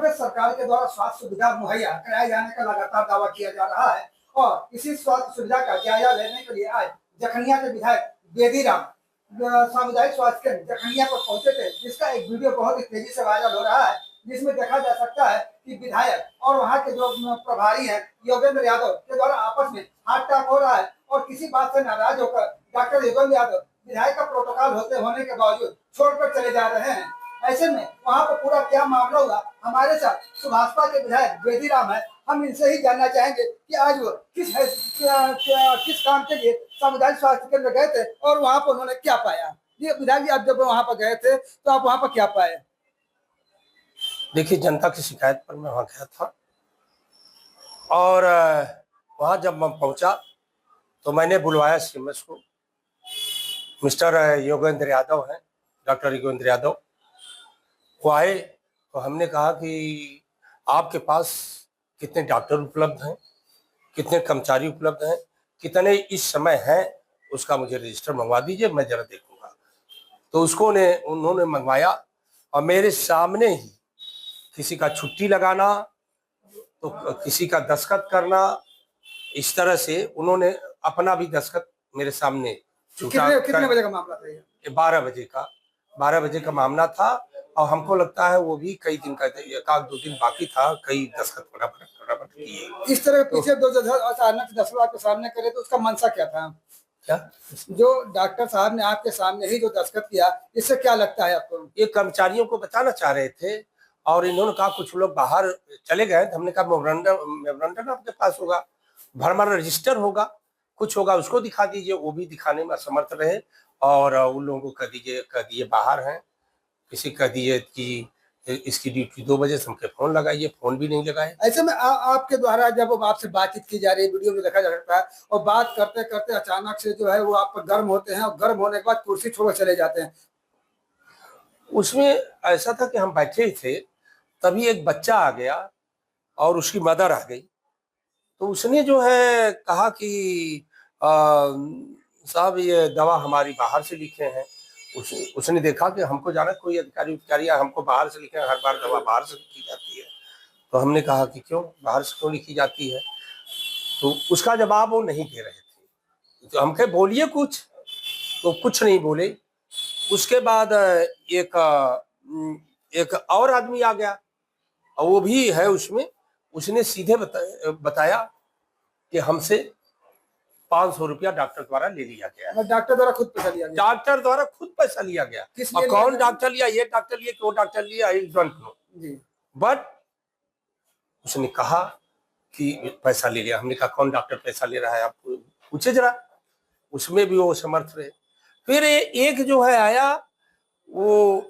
प्रदेश सरकार के द्वारा स्वास्थ्य सुविधा मुहैया कराए जाने का लगातार दावा किया जा रहा है और इसी स्वास्थ्य सुविधा का जायजा लेने के लिए आज जखनिया के विधायक बेदीराम सामुदायिक स्वास्थ्य केंद्र जखनिया पर पहुंचे थे, जिसका एक वीडियो बहुत ही तेजी से वायरल हो रहा है, जिसमें देखा जा सकता है कि विधायक और वहां के जो प्रभारी हैं योगेंद्र यादव के द्वारा आपस में हाथ टाक हो रहा है और किसी बात से नाराज होकर डॉक्टर योगेंद्र यादव विधायक का प्रोटोकॉल होने के बावजूद छोड़कर चले जा रहे हैं। ऐसे में वहां पर पूरा क्या मामला हुआ, हमारे साथ सुभाषपा के विधायक बेदीराम है, हम इनसे ही जानना चाहेंगे कि आज वो किस काम के लिए सामुदायिक स्वास्थ्य केंद्र गए थे और वहां पर उन्होंने क्या पाया। ये विधायक जी, आप जब वहां पर गए थे तो आप वहां पर क्या पाए? देखिए, जनता की शिकायत पर मैं वहां गया था और वहां जब मैं पहुंचा तो मैंने बुलवाया सीएमएस को। मिस्टर योगेंद्र यादव हैं, डॉक्टर योगेंद्र यादव, वो आए तो हमने कहा कि आपके पास कितने डॉक्टर उपलब्ध हैं, कितने कर्मचारी उपलब्ध हैं, कितने इस समय हैं, उसका मुझे रजिस्टर मंगवा दीजिए, मैं जरा देखूंगा। तो उन्होंने मंगवाया और मेरे सामने ही किसी का छुट्टी लगाना तो किसी का दस्तखत करना, इस तरह से उन्होंने अपना भी दस्तखत मेरे सामने कितने बजे का मामला था ये? 12 बजे का मामला था और हमको लगता है वो भी कई दिन का, एक आध 2 दिन बाकी था, कई दस्तखत फटाफट किए। इस तरह पीछे दो अचानक दस्तखत आपके सामने करे तो उसका मंशा क्या था? क्या जो डॉक्टर साहब ने आपके सामने ही जो दस्तखत किया, इससे क्या लगता है आपको? ये कर्मचारियों को बताना चाह रहे थे और इन्होंने कहा कुछ लोग बाहर चले गए, हमने कहा मेमोरेंडम आपके पास होगा, भरमार रजिस्टर होगा, कुछ होगा, उसको दिखा दीजिए। वो भी दिखाने में असमर्थ रहे और उन लोगों को कह दीजिए बाहर हैं, किसी कह दिए कि इसकी ड्यूटी 2 बजे से, हमके फोन लगाइए, फोन भी नहीं लगाए। ऐसे में आपके द्वारा जब आपसे बातचीत की जा रही है, वीडियो में देखा जा सकता है, और बात करते करते अचानक से जो है वो आप पर गर्म होते हैं और गर्म होने के बाद कुर्सी छोड़ चले जाते हैं। उसमें ऐसा था कि हम बैठे ही थे, तभी एक बच्चा आ गया और उसकी मदर आ गई, तो उसने जो है कहा कि साहब ये दवा हमारी बाहर से लिखे हैं। उसने देखा कि हमको जाना कोई अधिकारी हमको बाहर से लिखे हैं, हर बार दवा बाहर से लिखी जाती है। तो हमने कहा कि क्यों बाहर से क्यों लिखी जाती है, तो उसका जवाब वो नहीं दे रहे थे। तो हम कहे बोलिए कुछ, तो कुछ नहीं बोले। उसके बाद एक और आदमी आ गया और वो भी है उसमें, उसने सीधे बताया कि हमसे 500 रुपया डॉक्टर द्वारा ले लिया गया। डॉक्टर द्वारा खुद पैसा लिया गया? डॉक्टर द्वारा खुद पैसा लिया गया। और कौन डॉक्टर लिया, ये डॉक्टर लिया कि वो डॉक्टर लिया, आई डोंट नो जी, बट उसने कहा कि पैसा ले लिया। हमने कहा कौन डॉक्टर पैसा ले रहा है, आप पूछे जरा। उसमें भी वो समर्थ रहे। फिर एक जो है आया, वो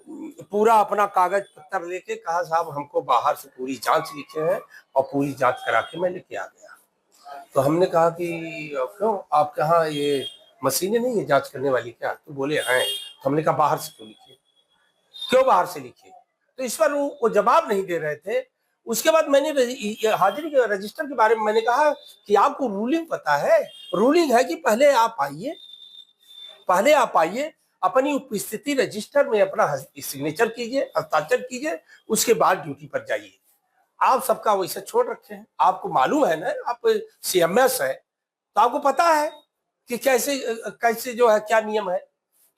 पूरा अपना कागज पत्तर लेके कहा साहब हमको बाहर से पूरी जांच लिखे हैं और पूरी जांच करा के मैं लेके आ गया। तो हमने कहा कि क्यों आपके यहाँ ये मशीनें नहीं है जांच करने वाली क्या? तो बोले हैं। तो हमने कहा बाहर से क्यों लिखे, क्यों बाहर से लिखे? तो इस पर वो जवाब नहीं दे रहे थे। उसके बाद मैंने हाजिरी के रजिस्टर के बारे में मैंने कहा कि आपको रूलिंग पता है? रूलिंग है कि पहले आप आइए, अपनी उपस्थिति रजिस्टर में अपना सिग्नेचर कीजिए, हस्ताक्षर कीजिए, उसके बाद ड्यूटी पर जाइए। आप सबका वैसे छोड़ रखे हैं। आपको मालूम है ना, आप सीएमएस है तो आपको पता है कि कैसे जो है क्या नियम है।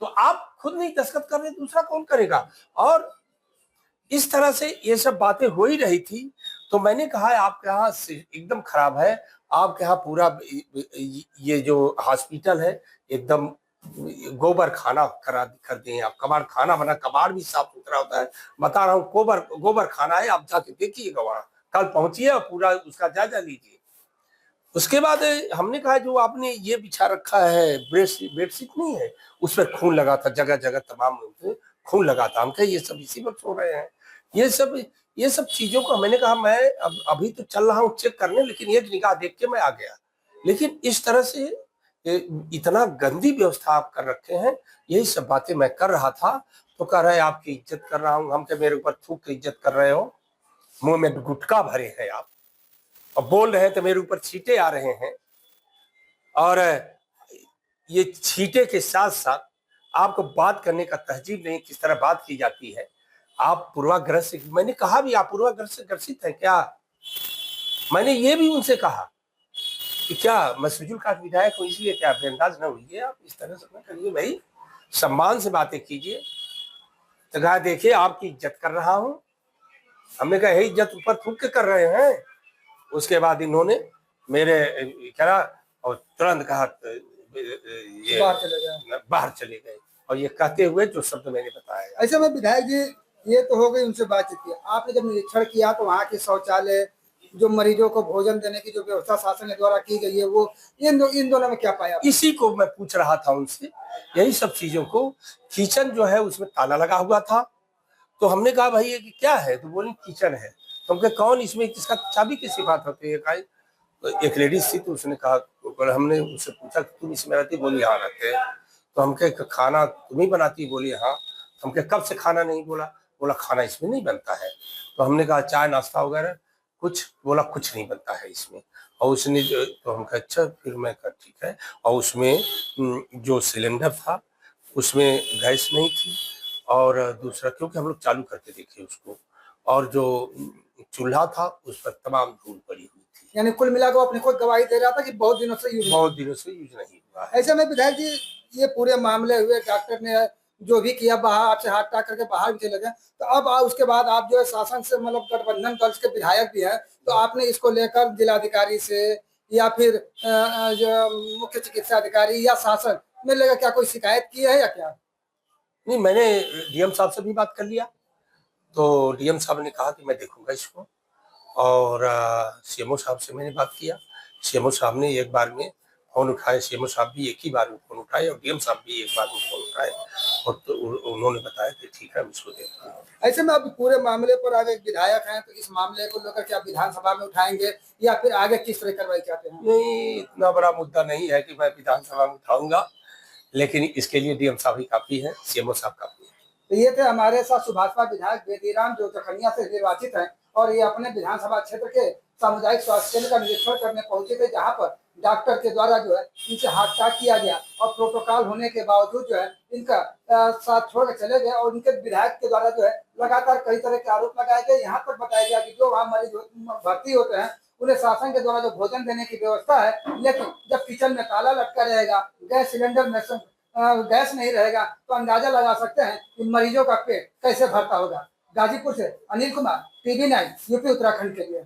तो आप खुद नहीं दस्तखत कर रहे, दूसरा कौन करेगा? और इस तरह से ये सब बातें हो ही रही थी। तो मैंने कहा आपके यहाँ एकदम खराब है, आपके यहाँ पूरा ये जो हॉस्पिटल है एकदम गोबर खाना कर दें आप। कबाड़ खाना बना, कबाड़ भी साफ सुथरा होता है, बता रहा हूँ, गोबर खाना है, आप जाके देखिएगा वहां, कल पहुंचिए और पूरा उसका जायजा लीजिए। उसके बाद हमने कहा जो आपने ये बिछा रखा है बेडशीट नहीं है, उस पर खून लगा था, जगह जगह तमाम खून लगा था। हम कहे ये सब इसी पर सो रहे हैं। ये सब चीजों को मैंने कहा मैं अभी तो चल रहा हूँ चेक करने, लेकिन एक निगाह देख के मैं आ गया। लेकिन इस तरह से इतना गंदी व्यवस्था आप कर रखे हैं, यही सब बातें मैं कर रहा था। तो कह रहे आपकी इज्जत कर रहा हूँ। हम कहे मेरे ऊपर थूक के इज्जत कर रहे हो, मुंह में गुटखा भरे हैं आप और बोल रहे हैं तो मेरे ऊपर छींटे आ रहे हैं। और ये छींटे के साथ साथ आपको बात करने का तहजीब नहीं, किस तरह बात की जाती है। आप पूर्वाग्रह से, मैंने कहा भी आप पूर्वाग्रह से ग्रसित हैं क्या? मैंने ये भी उनसे कहा कि क्या मैं सुजुल का विधायक हूँ इसलिए क्या बेअंदाज न हुई? आप इस तरह से न करिए भाई, सम्मान से बातें कीजिए। तो कहा देखिए आपकी इज्जत कर रहा हूँ। हमने कहा यही इज्जत ऊपर थूक के कर रहे हैं। उसके बाद इन्होंने मेरे कहा और तुरंत कहा ये बाहर चले गए, और ये कहते हुए जो शब्द मैंने बताया। ऐसे में विधायक जी, ये तो हो गई उनसे बातचीत की, आपने जब निरीक्षण किया तो वहाँ के शौचालय, जो मरीजों को भोजन देने की जो व्यवस्था शासन के द्वारा की गई है, वो इन दोनों में क्या पाया? इसी को मैं पूछ रहा था उनसे, यही सब चीजों को। किचन जो है उसमें ताला लगा हुआ था, तो हमने कहा भाई ये क्या है? तो बोली किचन है। तो हमने कौन इसमें किसका चाबी की सिफात होती है? तो एक लेडीज थी, तो उसने कहा, हमने उससे पूछा कि तुम इसमें रहती? बोली हाँ रहते हैं। तो हम कहे खाना तुम ही बनाती? बोली हाँ। हम कहे कब से खाना नहीं? बोला खाना इसमें नहीं बनता है। तो हमने कहा चाय नाश्ता वगैरह कुछ? बोला कुछ नहीं बनता है इसमें। और उसने तो हम कहा अच्छा, फिर मैं कहा ठीक है। और उसमें जो सिलेंडर था उसमें गैस नहीं थी, और दूसरा क्योंकि हम लोग चालू करके देखे उसको, और जो चूल्हा था उस पर तमाम धूल पड़ी हुई थी। यानी कुल मिलाकर अपने खुद गवाही दे रहा था कि बहुत दिनों से यूज नहीं हुआ है। ऐसे में विधायक जी, ये पूरे मामले हुए, डॉक्टर ने जो भी किया बाहर, आपसे हाथ टाक करके बाहर भी चले गए, तो अब उसके बाद आप जो है शासन से मतलब गठबंधन दल के विधायक भी हैं, तो आपने इसको लेकर जिलाधिकारी से या फिर जो मुख्य चिकित्सा अधिकारी या शासन में लेकर क्या कोई शिकायत की है या क्या? नहीं, मैंने डीएम साहब से भी बात कर लिया, तो डीएम साहब ने कहा कि मैं देखूंगा इसको। और सीएमओ साहब से मैंने बात किया, सीएमओ साहब ने एक बार में फोन उठाए, सीएमओ साहब भी एक ही बार में फोन उठाए, और डीएम साहब भी एक बार में फोन उठाए, और तो उन्होंने बताया कि ठीक है हम इसको देखते हैं। ऐसे में अब पूरे मामले पर आगे विधायक हैं, तो इस मामले को लेकर क्या विधानसभा में उठाएंगे या फिर आगे किस तरह कार्रवाई चाहते हैं? नहीं, इतना बड़ा मुद्दा नहीं है कि मैं विधानसभा में उठाऊंगा, लेकिन इसके लिए डीएम साहब ही काफी है, सीएमओ साहब काफी है। तो ये थे हमारे साथ सुभाषपा विधायक बेदीराम, जो जखनिया से निर्वाचित हैं, और ये अपने विधानसभा क्षेत्र के सामुदायिक स्वास्थ्य केंद्र का निरीक्षण करने पहुंचे थे, जहां पर डॉक्टर के द्वारा जो है इनसे हाथटाक किया गया, और प्रोटोकॉल होने के बावजूद जो है इनका साथ छोड़ के चले गए, और इनके विधायक के द्वारा जो है लगातार कई तरह के आरोप लगाए गए। यहाँ तक बताया गया कि जो वहाँ मरीज भर्ती होते हैं उन्हें शासन के द्वारा जो भोजन देने की व्यवस्था है, लेकिन जब किचन में ताला लटका रहेगा, गैस सिलेंडर में गैस नहीं रहेगा, तो अंदाजा लगा सकते हैं कि मरीजों का पेट कैसे भरता होगा। गाजीपुर से अनिल कुमार, टीवी 9 यूपी उत्तराखंड के लिए।